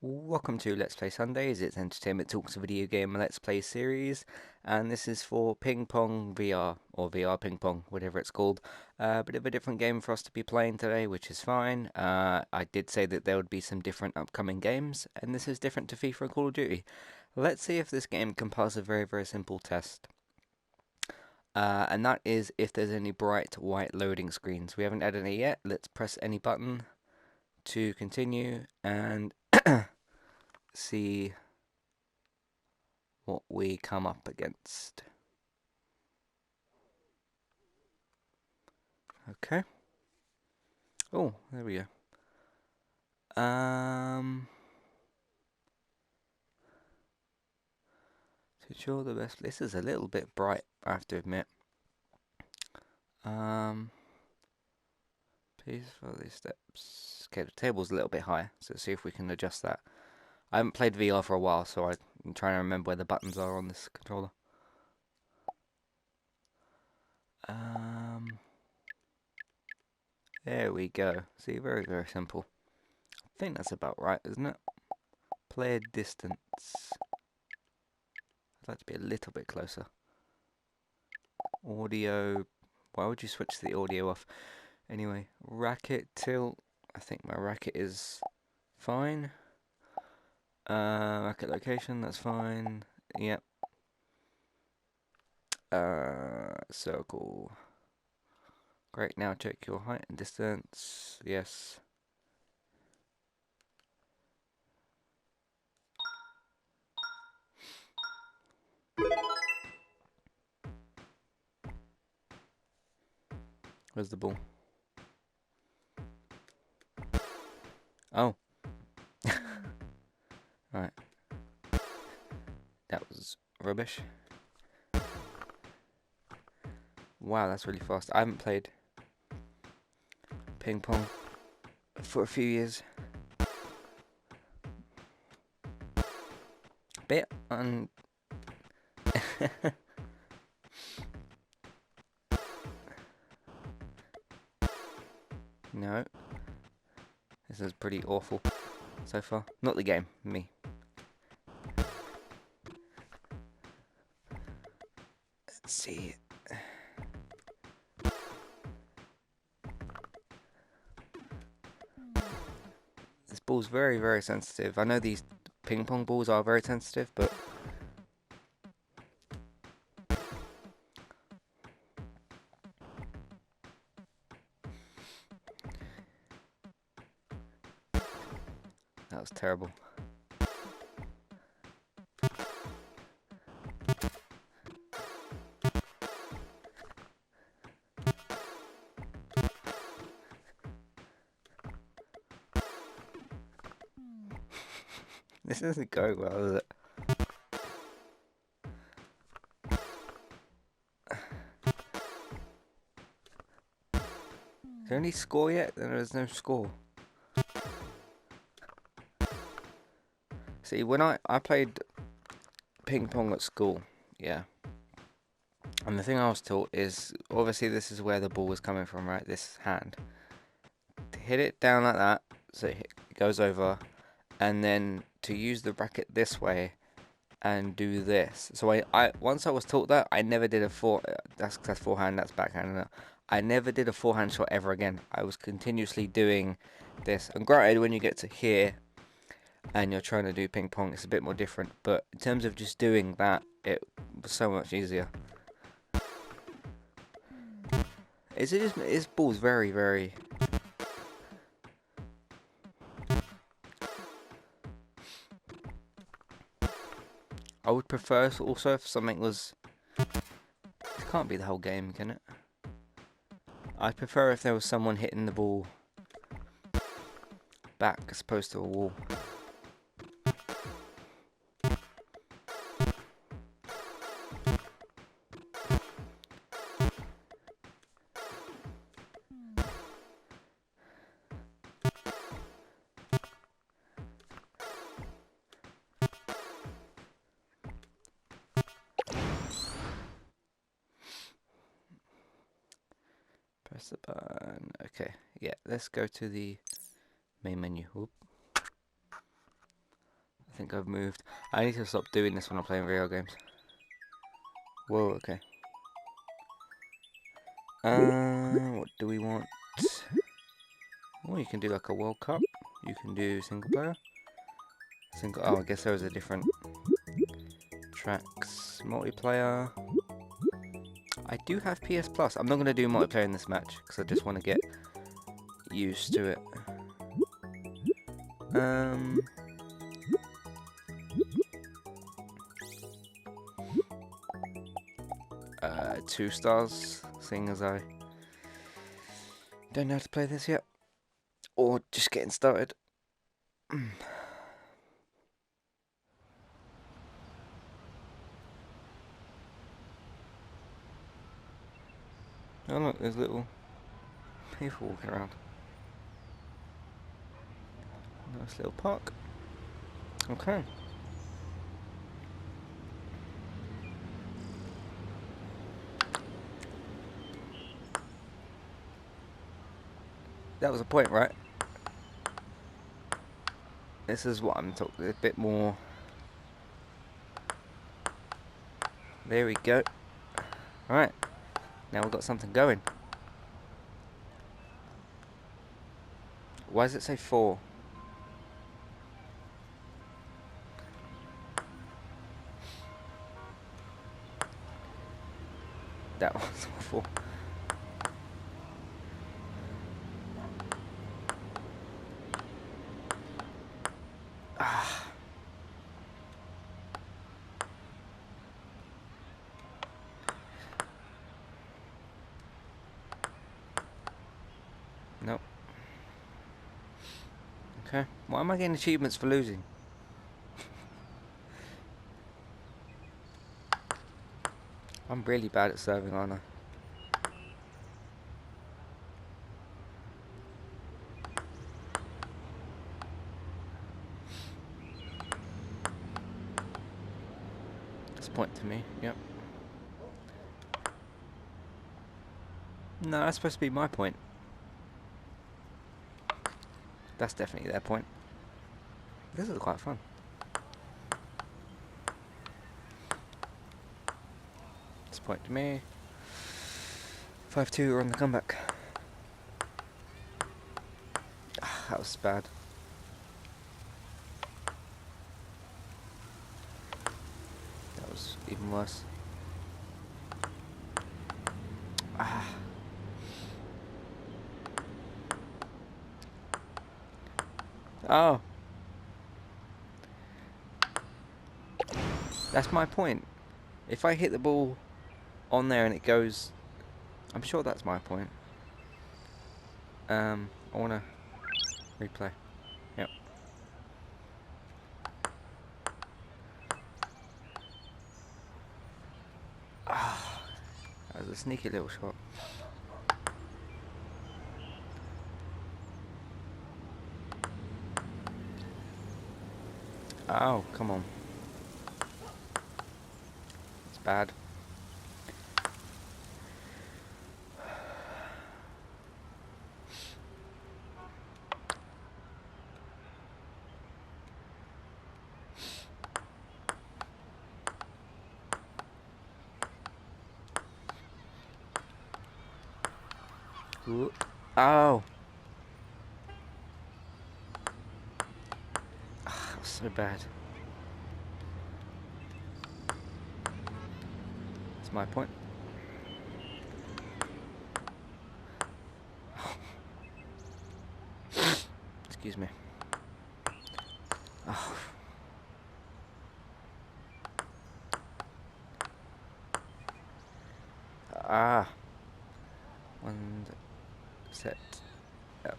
Welcome to Let's Play Sundays. It's Entertainment Talks a video game Let's Play series, and this is for Ping Pong VR, or VR Ping Pong, whatever it's called. A bit of a different game for us to be playing today, which is fine. I did say that there would be some different upcoming games, and this is different to FIFA and Call of Duty. Let's see if this game can pass a very simple test. And that is if there's any bright white loading screens. We haven't had any yet. Let's press any button to continue, and see what we come up against. Okay. Oh, there we go. To ensure the best. This is a little bit bright, I have to admit. Please follow these steps. Okay, the table's a little bit higher, so let's see if we can adjust that. I haven't played VR for a while, so I'm trying to remember where the buttons are on this controller. There we go. See, very simple. I think that's about right, isn't it? Player distance. I'd like to be a little bit closer. Audio. Why would you switch the audio off? Anyway, racket tilt. I think my racket is fine. Racket location, that's fine. Yep. Circle. Great, now check your height and distance. Yes. Where's the ball? Oh. Right. That was rubbish. Wow, that's really fast. I haven't played ping pong for a few years. Bit on. No. This is pretty awful so far. Not the game, me. Let's see. This ball's very sensitive. I know these ping pong balls are very sensitive, but that was terrible. This isn't going well, is it? Is there any score yet? There's no score. See, when I played ping pong at school, yeah. And the thing I was taught is, obviously this is where the ball was coming from, right? This hand. To hit it down like that, so it goes over, and then to use the racket this way and do this. So I once I was taught that, I never did a that's forehand, that's backhand. No. I never did a forehand shot ever again. I was continuously doing this. And granted, when you get to here and you're trying to do ping pong, it's a bit more different. But in terms of just doing that, it was so much easier. His ball's very. I would prefer also if something was. It can't be the whole game, can it? I'd prefer if there was someone hitting the ball back as opposed to a wall. Press the button. Okay, yeah, let's go to the main menu. Whoop. think I've moved. I need to stop doing this when I'm playing video games. Whoa, okay. What do we want? Well, you can do like a World Cup. You can do single player. Oh, I guess those are different tracks. Multiplayer. I do have PS Plus. I'm not going to do multiplayer in this match because I just want to get used to it. 2 stars, seeing as I don't know how to play this yet, or just getting started. Oh look, there's little people walking around. Nice little park. Okay. That was a point, right? This is what I'm talking a bit more. There we go. Alright. Now we've got something going. Why does it say 4? That was awful. Ah. Nope. Okay. Why am I getting achievements for losing? I'm really bad at serving, aren't I? That's a point to me, yep. No, that's supposed to be my point. That's definitely their point. This is quite fun. It's a point to me. 5-2, we're on the comeback. Ah, that was bad. That was even worse. Ah. Oh. That's my point. If I hit the ball on there and it goes... I'm sure that's my point. I want to replay. Yep. Ah. That was a sneaky little shot. Oh, come on. It's bad. Ooh. Oh. Ah, that was so bad. That's my point. Excuse me. Oh. Ah. And set. Yep.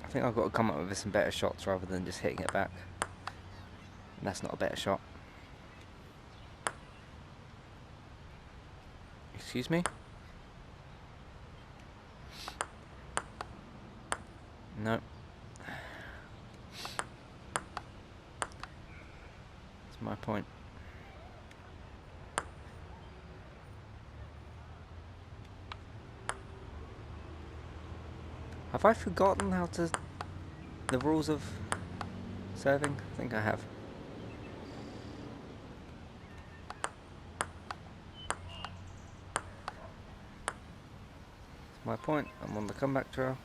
I think I've got to come up with some better shots rather than just hitting it back. And that's not a better shot. Excuse me? No. my point. Have I forgotten how to... the rules of serving? I think I have. That's my point. I'm on the comeback trail.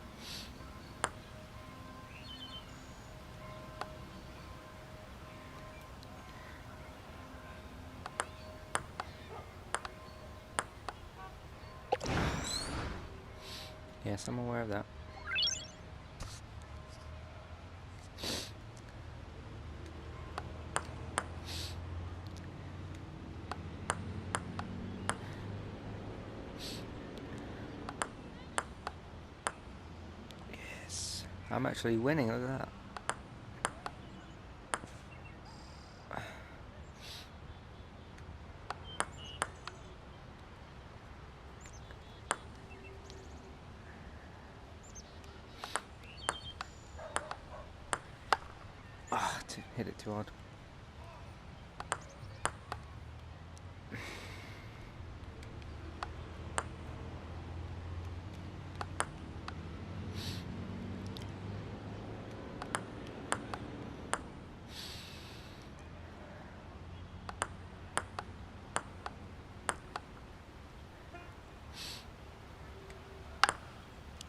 Yes, I'm aware of that. Yes, I'm actually winning, look at that. Ah, hit it too hard.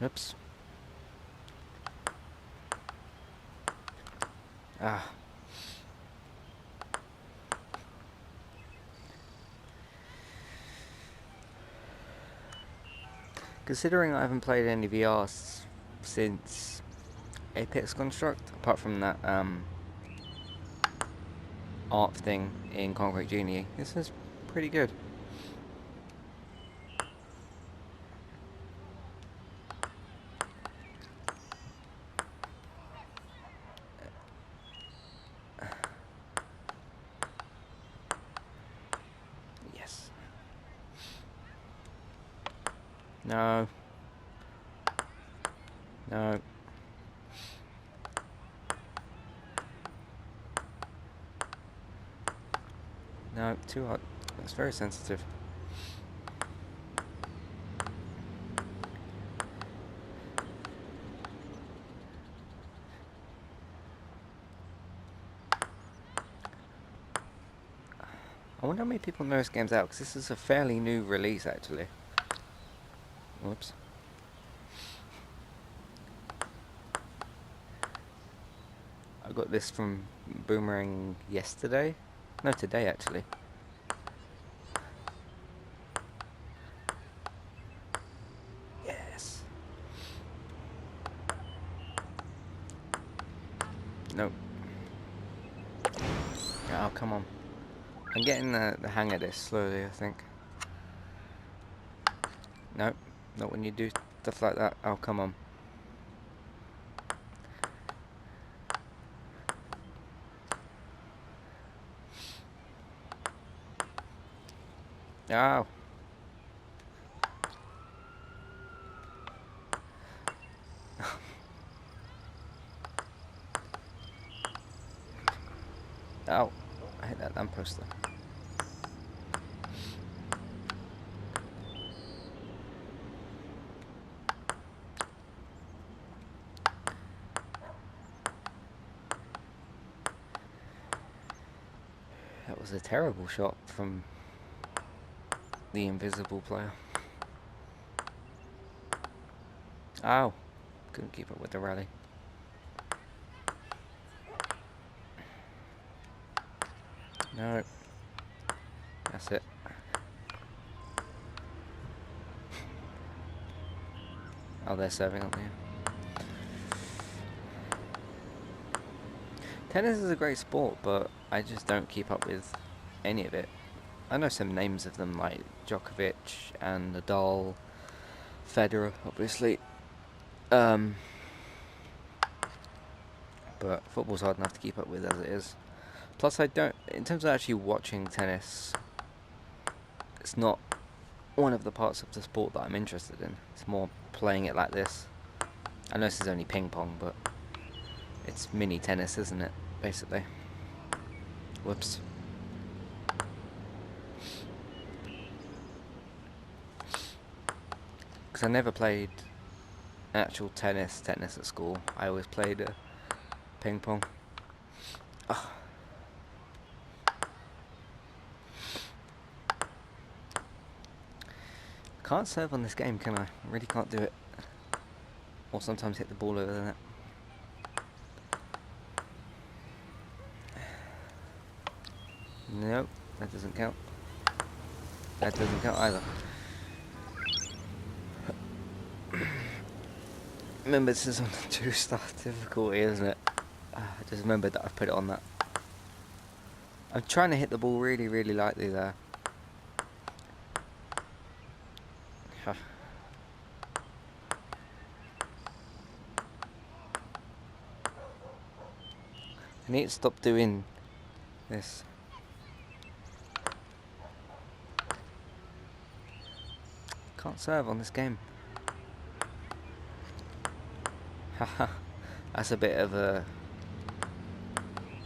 Oops. Ah. Considering I haven't played any VR since Apex Construct, apart from that art thing in Concrete Genie, this is pretty good. Yes. No. No. No, too hot. That's very sensitive. I wonder how many people know this game's out, because this is a fairly new release, actually. Whoops. I got this from Boomerang yesterday. No, today, actually. Yes. Nope. Oh, come on. I'm getting the hang of this slowly, I think. Nope. Not when you do stuff like that. Oh, come on. Oh. Oh. I hit that lamppost there. That was a terrible shot from the invisible player. Ow. Couldn't keep up with the rally. No. That's it. Oh, they're serving on there. Tennis is a great sport, but I just don't keep up with any of it. I know some names of them, like Djokovic and Nadal, Federer, obviously. But football's hard enough to keep up with as it is. Plus, I don't, in terms of actually watching tennis, it's not one of the parts of the sport that I'm interested in. It's more playing it like this. I know this is only ping pong, but it's mini tennis, isn't it? Basically. Whoops. because I never played actual tennis at school. I always played ping pong. Oh. Can't serve on this game, can I? Really can't do it. Or sometimes hit the ball over the net. Nope, that doesn't count. That doesn't count either. Remember, this is on the 2-star difficulty, isn't it? I just remembered that I put it on that. I'm trying to hit the ball really, really lightly there. I need to stop doing this. Can't serve on this game. Haha. That's a bit of a...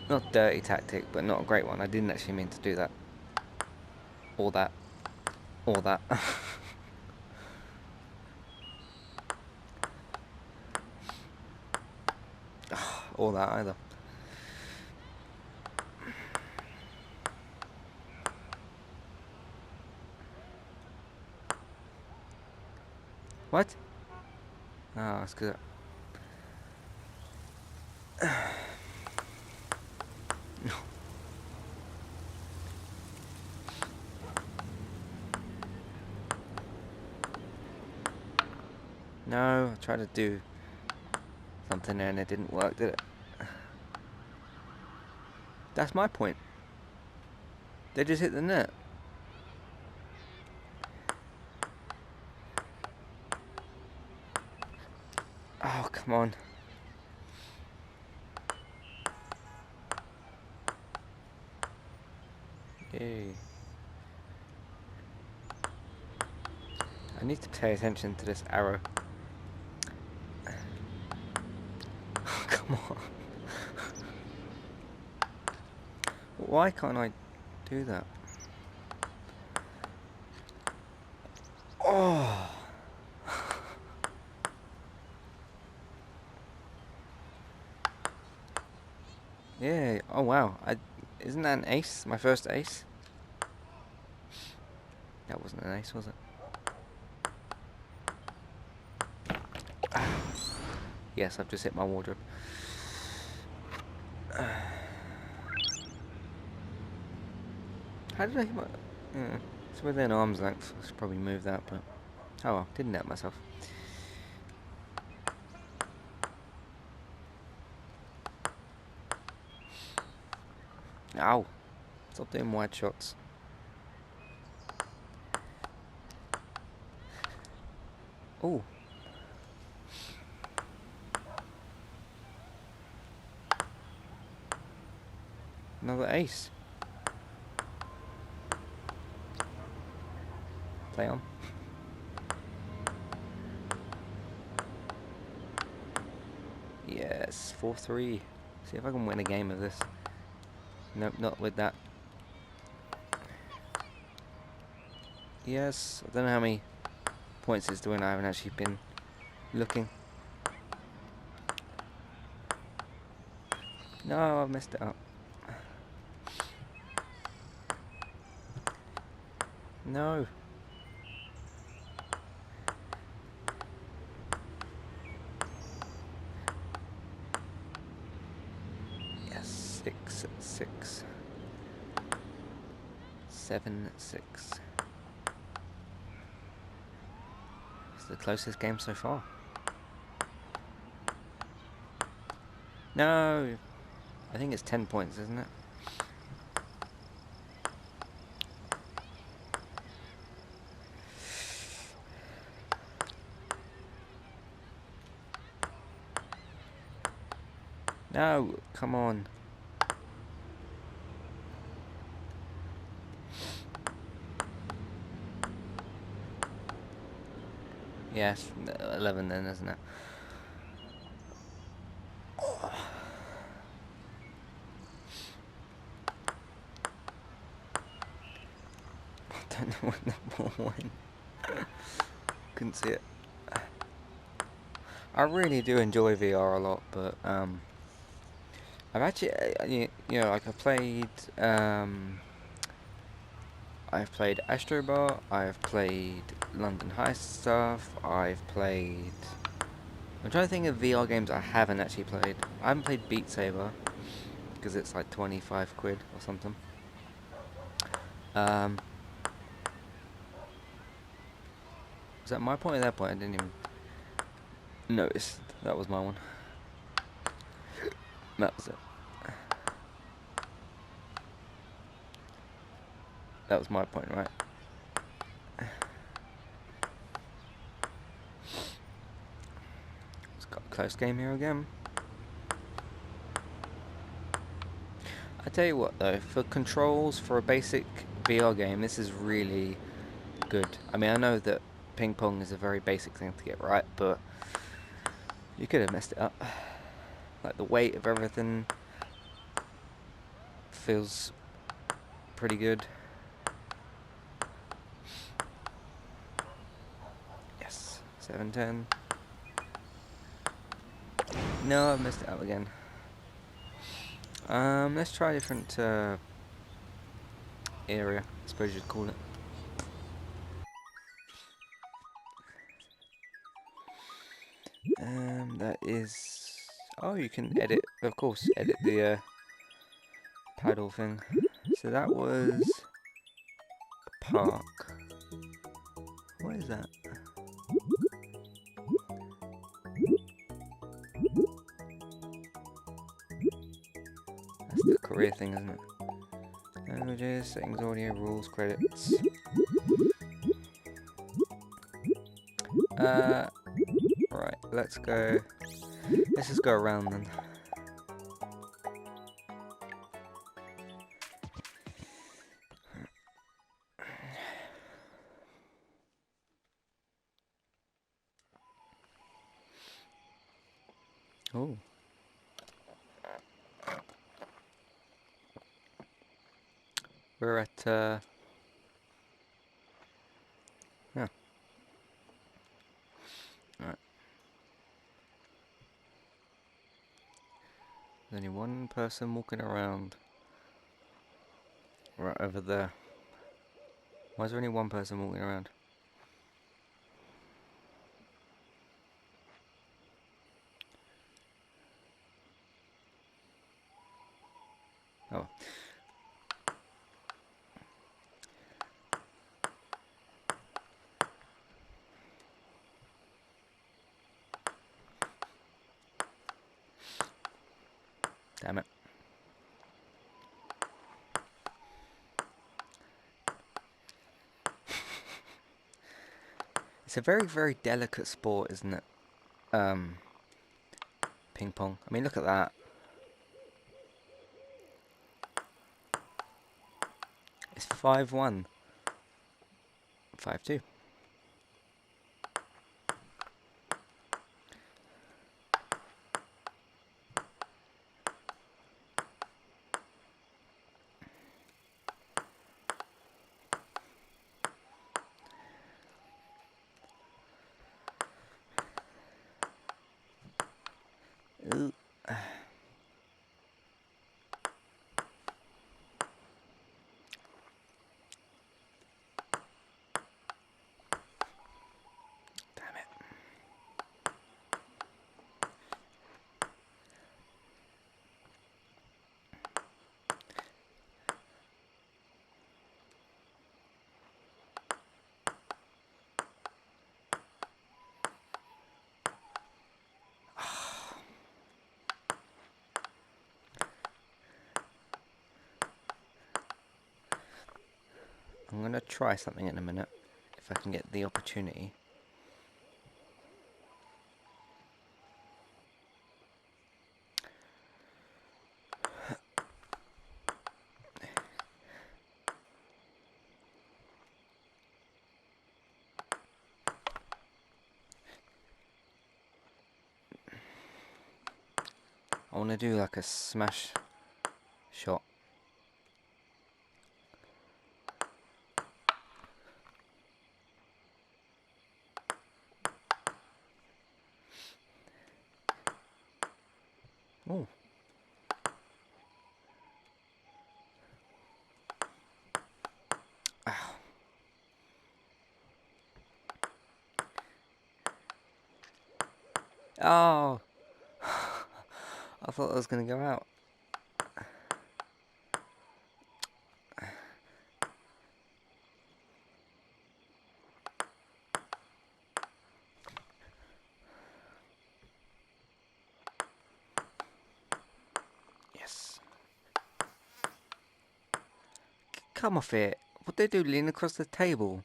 not dirty tactic, but not a great one. I didn't actually mean to do that. Or that. Or that. Or that either. What? Oh, that's good. No, I tried to do something there and it didn't work, did it? That's my point. They just hit the net. Oh, come on. Yay. I need to pay attention to this arrow. Oh, come on. Why can't I do that? Oh. Yeah. Oh wow. Isn't that an ace? My first ace? That wasn't an ace, was it? Yes, I've just hit my wardrobe. How did I hit my... Yeah, it's within arm's length. I should probably move that, but... oh well, didn't net myself. Ow! Stop doing wide shots. Oh. Another ace. Play on. Yes, 4-3. See if I can win a game of this. Nope, not with that. Yes, I don't know how many points it's doing. I haven't actually been looking. No, I've messed it up. No. Yes, 6-6. 7-6. It's the closest game so far. No. I think it's 10 points, isn't it? No, come on. Yes, 11 then, isn't it? Oh. I don't know when the ball went. Couldn't see it. I really do enjoy VR a lot, but I've actually, you know, like I've played Astrobot, I've played London Heist stuff, I've played. I'm trying to think of VR games I haven't actually played. I haven't played Beat Saber because it's like 25 quid or something. Was that my point or their point? I didn't even notice that was my one. That was it. That was my point, right? It's got a close game here again. I tell you what though, for controls for a basic VR game, this is really good. I mean, I know that ping pong is a very basic thing to get right, but you could have messed it up. Like the weight of everything feels pretty good. Yes, 7-10. No, I messed it up again. Let's try a different area, I suppose you'd call it. That is. Oh, you can edit, of course, edit the paddle thing. So that was a park. What is that? That's the career thing, isn't it? Languages, settings, audio, rules, credits. Right, let's go. Let's just go around then. Oh. We're at, yeah. Alright. There's only one person walking around. Right over there. Why is there only one person walking around? Oh. Damn it. It's a very, very delicate sport, isn't it? Ping pong. I mean, look at that. It's 5-1. 5-2. Ooh. Damn it. I'm gonna try something in a minute, if I can get the opportunity. I want to do like a smash shot. Oh. Oh. I thought I was going to go out. Yes. Come off it. What they do, lean across the table?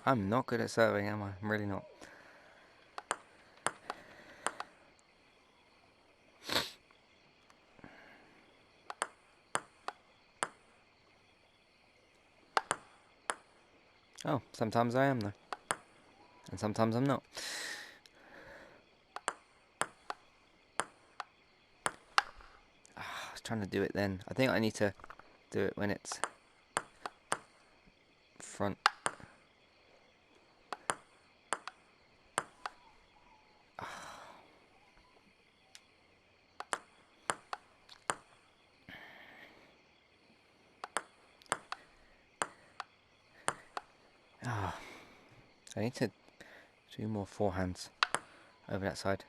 I'm not good at serving, am I? I'm really not. Oh, sometimes I am though. And sometimes I'm not. I was trying to do it then. I think I need to do it when it's front. I need to do more forehands over that side.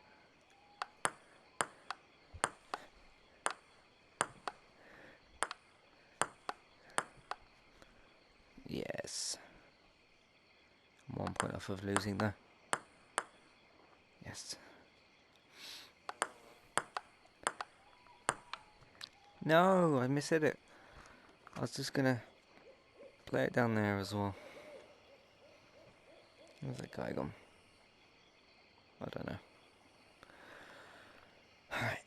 Yes. I'm 1 point off of losing there. Yes. No, I mishit it. I was just gonna play it down there as well. Where's that guy gone? I don't know. Alright.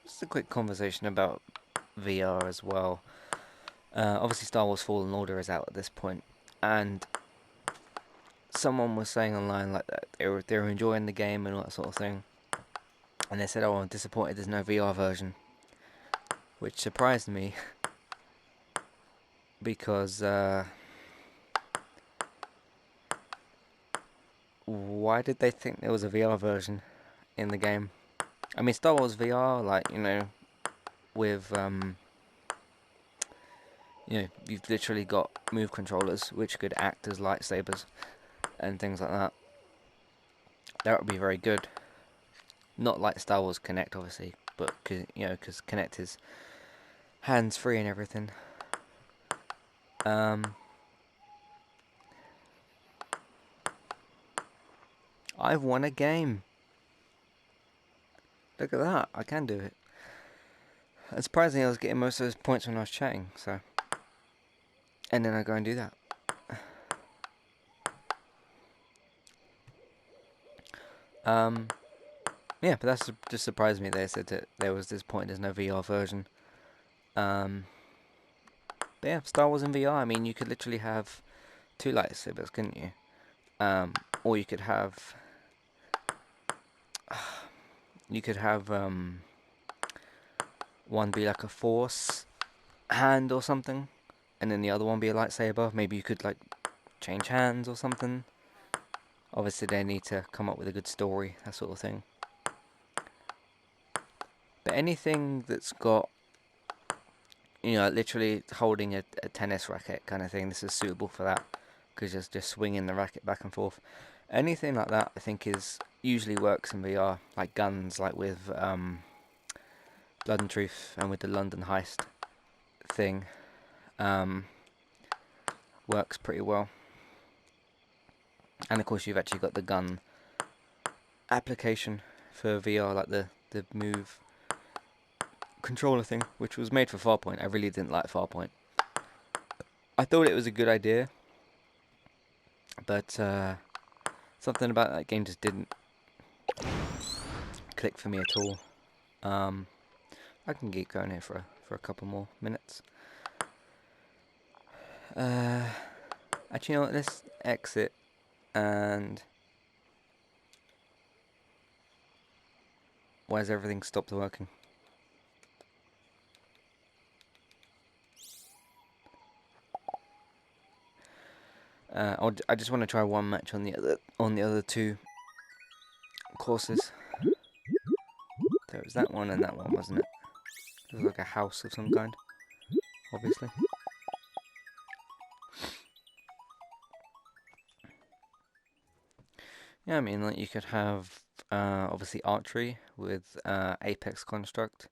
Just a quick conversation about VR as well. Obviously Star Wars Fallen Order is out at this point, and someone was saying online like that they were enjoying the game and all that sort of thing, and they said, "Oh, I'm disappointed there's no VR version," which surprised me because why did they think there was a VR version in the game? I mean, Star Wars VR, like, you know, with you know, you've literally got move controllers which could act as lightsabers and things like that. That would be very good. Not like Star Wars Kinect, obviously, but you know, because Kinect is hands-free and everything. I've won a game. Look at that, I can do it. And surprisingly, I was getting most of those points when I was chatting, so. And then I go and do that. Yeah, but that's just surprised me. They said that there was this point, there's no VR version. But yeah, Star Wars in VR, I mean, you could literally have two lightsabers, couldn't you? Or you could have... You could have one be like a force hand or something, and then the other one be a lightsaber. Maybe you could like change hands or something. Obviously they need to come up with a good story, that sort of thing. But anything that's got, you know, literally holding a tennis racket kind of thing, this is suitable for that, because just swinging the racket back and forth. Anything like that I think is usually works in VR, like guns, like with Blood and Truth and with the London heist thing, works pretty well. And of course you've actually got the gun application for VR, like the move controller thing, which was made for Farpoint. I really didn't like Farpoint. I thought it was a good idea, but Something about that game just didn't click for me at all. I can keep going here for a couple more minutes. Actually, you know what? Let's exit and why has everything stopped working? I just want to try one match on the other two courses. There was that one and that one, wasn't it? It was like a house of some kind, obviously. Yeah, I mean, like you could have obviously archery with Apex Construct.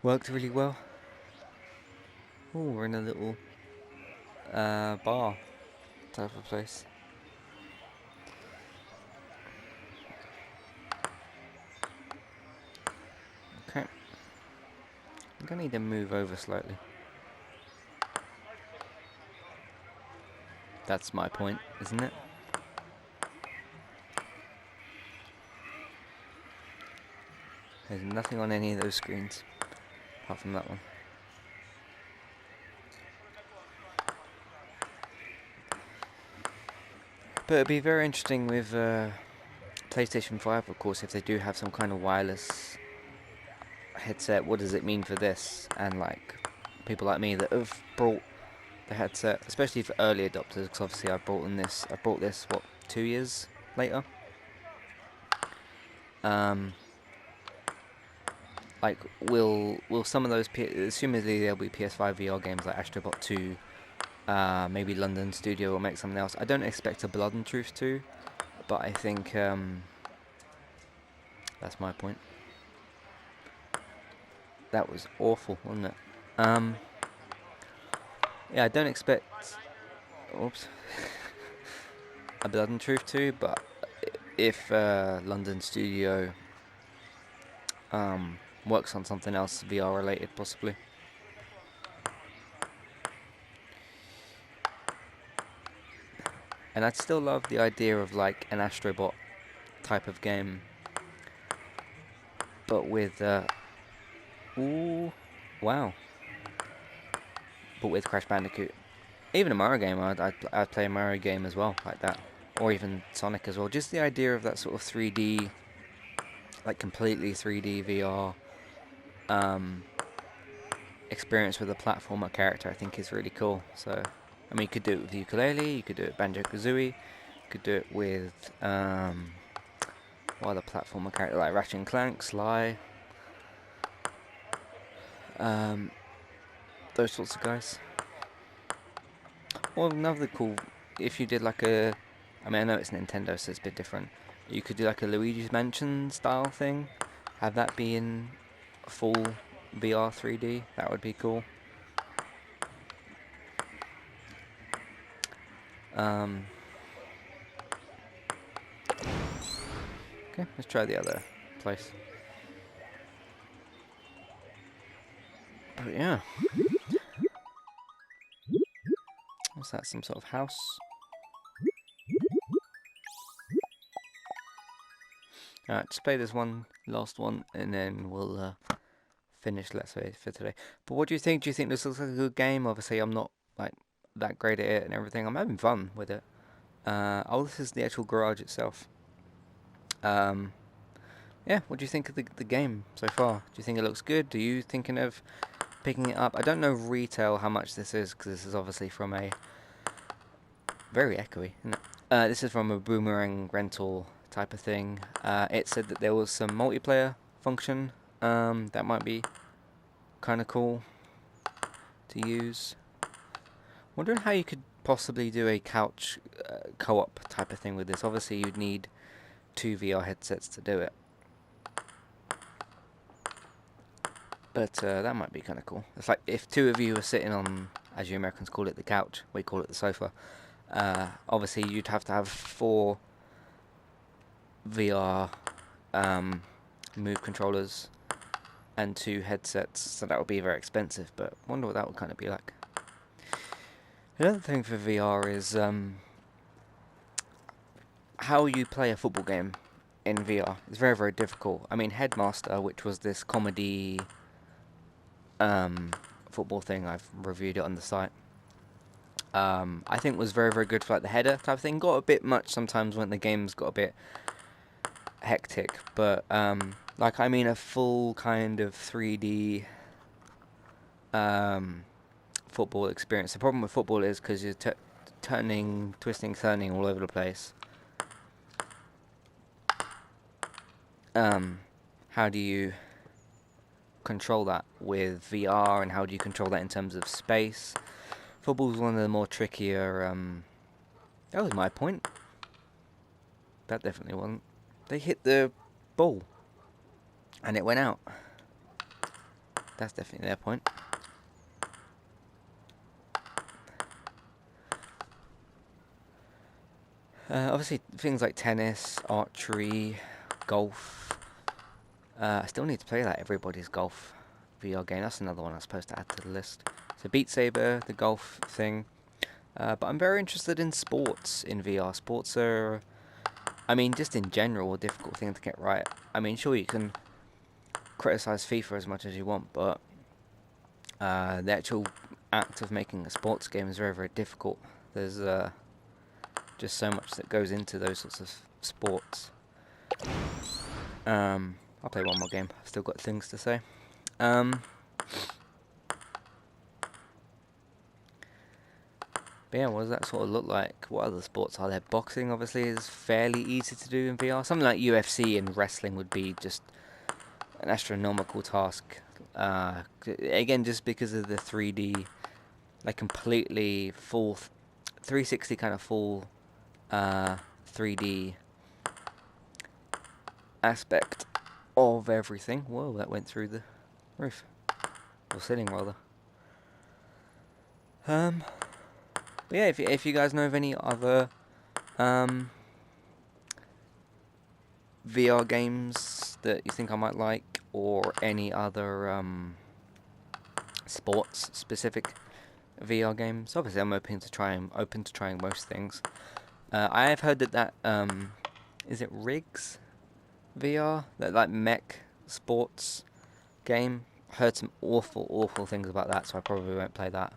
Worked really well. Oh, we're in a little bar type of place. Okay. I'm gonna need to move over slightly. That's my point, isn't it? There's nothing on any of those screens, apart from that one. But it'd be very interesting with PlayStation 5, of course, if they do have some kind of wireless headset. What does it mean for this? And like people like me that have brought the headset, especially for early adopters, because obviously I brought this what 2 years later. Like will some of those assumedly there'll be PS5 VR games like Astrobot 2, maybe London Studio will make something else. I don't expect a Blood and Truth 2, but I think that's my point. That was awful, wasn't it? Yeah, I don't expect. Oops. A Blood and Truth 2, but if London Studio works on something else VR related, possibly. And I'd still love the idea of like an Astrobot type of game, but with ooh, wow, but with Crash Bandicoot. Even a Mario game, I'd play a Mario game as well, like that, or even Sonic as well. Just the idea of that sort of 3D, like completely 3D VR experience with a platformer character, I think is really cool. So, I mean, you could do it with ukulele, you could do it with Banjo-Kazooie, you could do it with what other platformer character like Ratchet and Clank, Sly, those sorts of guys. Or another cool, if you did like a, I mean, I know it's Nintendo, so it's a bit different. You could do like a Luigi's Mansion style thing, have that be in full VR 3D. That would be cool. Okay, let's try the other place. But yeah. What's that, some sort of house? Alright, just play this one, last one, and then we'll finish Let's Play for today. But what do you think? Do you think this looks like a good game? Obviously, I'm not like that great at it and everything. I'm having fun with it. Oh, this is the actual garage itself. Yeah, what do you think of the game so far? Do you think it looks good? Are you thinking of picking it up? I don't know retail how much this is, because this is obviously from a very echoey, isn't it? This is from a Boomerang rental type of thing. It said that there was some multiplayer function that might be kind of cool to use. Wondering how you could possibly do a couch co-op type of thing with this. Obviously, you'd need 2 VR headsets to do it. But that might be kind of cool. It's like if 2 of you were sitting on, as you Americans call it, the couch, we call it the sofa. Obviously, you'd have to have 4 VR Move controllers and 2 headsets, so that would be very expensive. But I wonder what that would kind of be like. Another thing for VR is how you play a football game in VR is very, very difficult. I mean, Headmaster, which was this comedy football thing, I've reviewed it on the site. I think was very, very good for like the header type of thing. Got a bit much sometimes when the game's got a bit hectic, but like I mean a full kind of 3D football experience. The problem with football is because you're turning, twisting, turning all over the place. How do you control that with VR, and how do you control that in terms of space? Football's one of the more trickier. That was my point. That definitely wasn't. They hit the ball, and it went out. That's definitely their point. Obviously, things like tennis, archery, golf. I still need to play that Everybody's Golf VR game. That's another one I'm supposed to add to the list. So Beat Saber, the golf thing. But I'm very interested in sports in VR. Sports are, I mean, just in general, a difficult thing to get right. I mean, sure, you can criticize FIFA as much as you want, but the actual act of making a sports game is very, very difficult. There's just so much that goes into those sorts of sports. I'll play one more game. I've still got things to say. But yeah, what does that sort of look like? What other sports are there? Boxing, obviously, is fairly easy to do in VR. Something like UFC and wrestling would be just an astronomical task. Again, just because of the 3D, like completely full 360 kind of full 3D aspect of everything. Whoa, that went through the roof. Or ceiling, rather. But yeah, if you guys know of any other VR games that you think I might like, or any other sports specific VR games, obviously I'm open to trying most things. I have heard that is it Rigs VR, that like mech sports game. Heard some awful things about that, so I probably won't play that.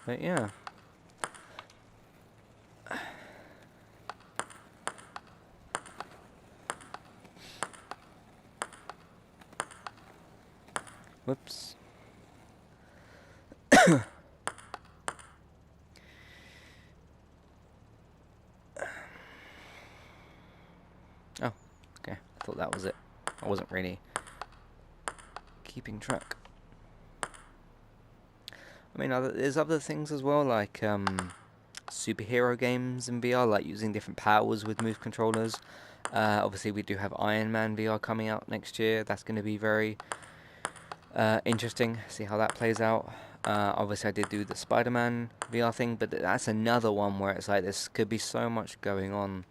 But yeah. Whoops. Oh, okay. I thought that was it. I wasn't really keeping track. I mean, there's other things as well, like superhero games in VR, like using different powers with move controllers. Obviously, we do have Iron Man VR coming out next year. That's going to be very interesting. See how that plays out. Obviously, I did do the Spider-Man VR thing, but that's another one where it's like this could be so much going on.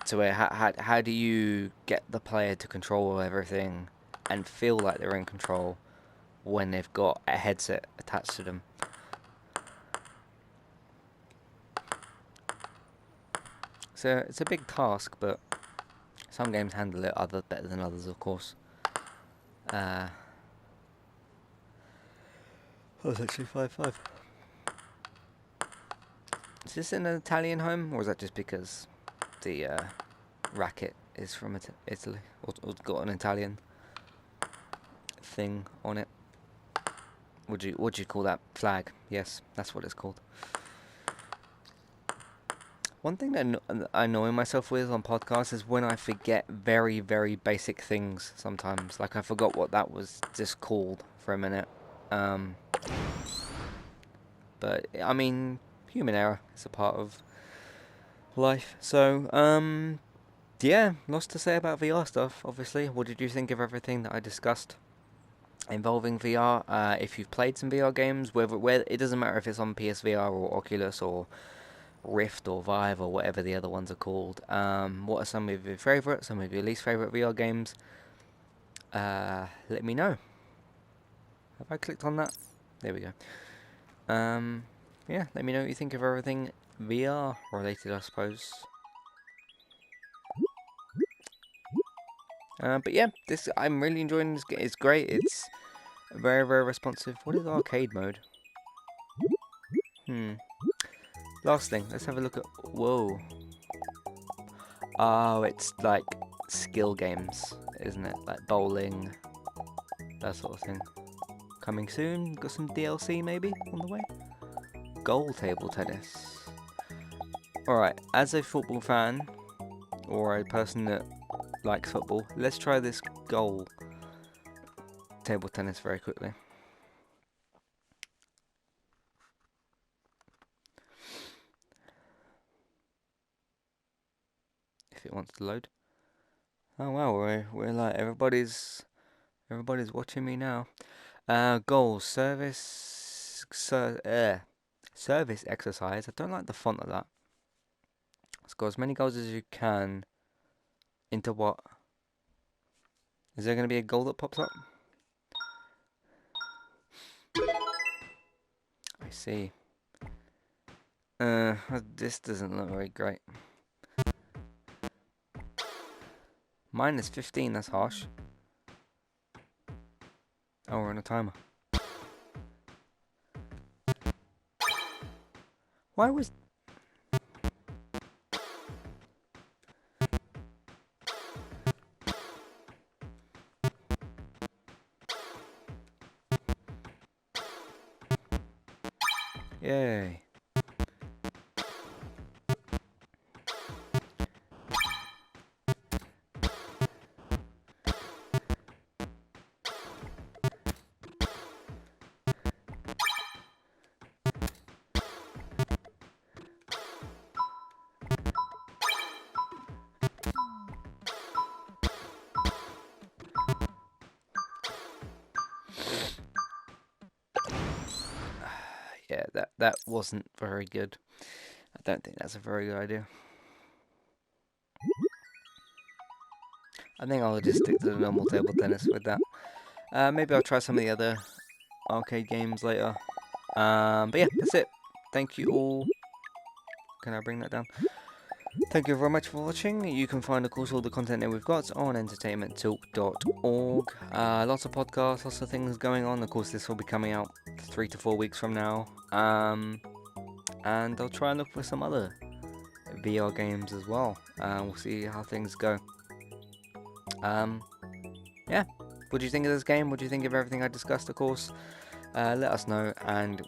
So where how do you get the player to control everything and feel like they're in control when they've got a headset attached to them? So it's a big task, but some games handle it better than others, of course. Oh, it's actually 5-5. Is this an Italian home, or is that just because the racket is from Italy, or got an Italian thing on it? Would you call that flag? Yes, that's what it's called. One thing that I annoy myself with on podcasts is when I forget very, very basic things sometimes. Like I forgot what that was just called for a minute. But I mean, human error is a part of life. So, yeah, lots to say about VR stuff, obviously. What did you think of everything that I discussed involving VR? If you've played some VR games, whether it doesn't matter if it's on PSVR or Oculus or Rift or Vive or whatever the other ones are called. What are some of your favourite, some of your least favourite VR games? Let me know. Have I clicked on that? There we go. Yeah, let me know what you think of everything VR related, I suppose. But yeah, I'm really enjoying this game. It's great. It's very, very responsive. What is arcade mode? Last thing, let's have a look at... Whoa. Oh, it's like skill games, isn't it? Like bowling, that sort of thing. Coming soon. Got some DLC maybe on the way. Goal table tennis. Alright, as a football fan, or a person that likes football, let's try this goal table tennis very quickly. If it wants to load. Oh wow, we're like everybody's watching me now. Goals, service exercise. I don't like the font of that. Score as many goals as you can. Into what? Is there going to be a goal that pops up? I see. This doesn't look very great. Minus 15, that's harsh. Oh, we're on a timer. Why was... Yay. Yeah, that wasn't very good. I don't think that's a very good idea. I think I'll just stick to the normal table tennis with that. Maybe I'll try some of the other arcade games later. But yeah, that's it. Thank you all. Can I bring that down? Thank you very much for watching. You can find, of course, all the content that we've got on entertainmenttalk.org. Lots of podcasts, lots of things going on. Of course, this will be coming out 3 to 4 weeks from now. And I'll try and look for some other VR games as well. We'll see how things go. Yeah. What do you think of this game? What do you think of everything I discussed, of course? Let us know, and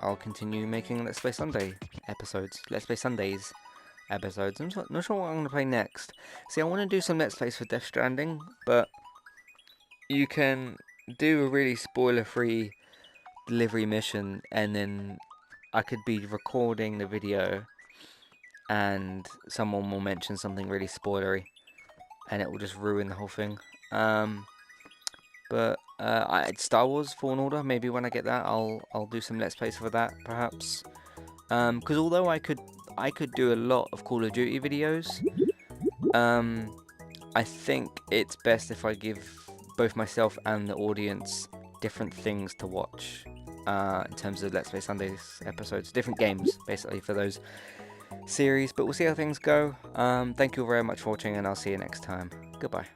I'll continue making Let's Play Sunday episodes. Let's Play Sundays episodes. I'm not sure what I'm going to play next. See, I want to do some Let's Plays for Death Stranding, but you can do a really spoiler-free delivery mission, and then I could be recording the video, and someone will mention something really spoilery, and it will just ruin the whole thing. But Star Wars Fallen Order, maybe when I get that, I'll do some Let's Plays for that, perhaps. Because although I could do a lot of Call of Duty videos, I think it's best if I give both myself and the audience different things to watch in terms of Let's Play Sundays episodes, different games basically for those series. But we'll see how things go. Thank you very much for watching, and I'll see you next time. Goodbye.